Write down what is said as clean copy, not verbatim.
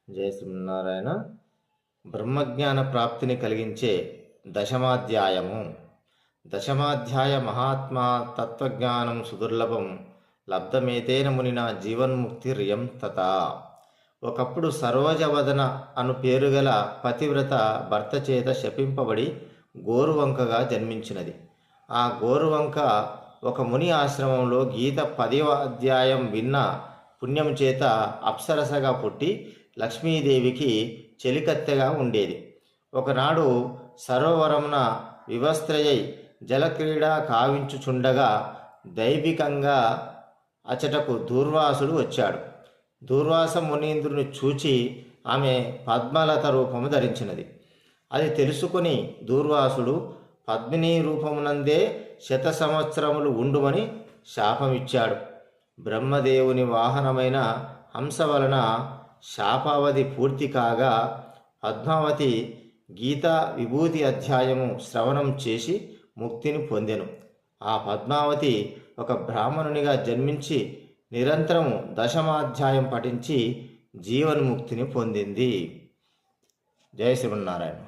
జయ శ్రీమన్నారాయణ. బ్రహ్మజ్ఞాన ప్రాప్తిని కలిగించే దశమాధ్యాయము. దశమాధ్యాయ మహాత్మా తత్వజ్ఞానం సుదుర్లభం లబ్ధమేతేన మునిన జీవన్ముక్తి రియం తథా. ఒకప్పుడు సరోజవదన అను పేరుగల పతివ్రత భర్త చేత శపింపబడి గోరువంకగా జన్మించినది. ఆ గోరువంక ఒక ముని ఆశ్రమంలో గీత 10వ అధ్యాయం విన్న పుణ్యం చేత అప్సరసగా పుట్టి లక్ష్మీదేవికి చెలికత్తెగా ఉండేది. ఒకనాడు సరోవరమున వివస్త్రయై జలక్రీడా కావించుచుండగా దైవికంగా అచటకు దూర్వాసుడు వచ్చాడు. దూర్వాస మునీంద్రుని చూచి ఆమె పద్మలత రూపము ధరించినది. అది తెలుసుకుని దూర్వాసుడు పద్మిని రూపమునందే 100 సంవత్సరములు ఉండుమని శాపమిచ్చాడు. బ్రహ్మదేవుని వాహనమైన హంస వలన శాపావధి పూర్తి కాగా పద్మావతి గీతా విభూతి అధ్యాయము శ్రవణం చేసి ముక్తిని పొందెను. ఆ పద్మావతి ఒక బ్రాహ్మణునిగా జన్మించి నిరంతరము దశమాధ్యాయం పఠించి జీవన్ముక్తిని పొందింది. జయ శ్రీమన్నారాయణ.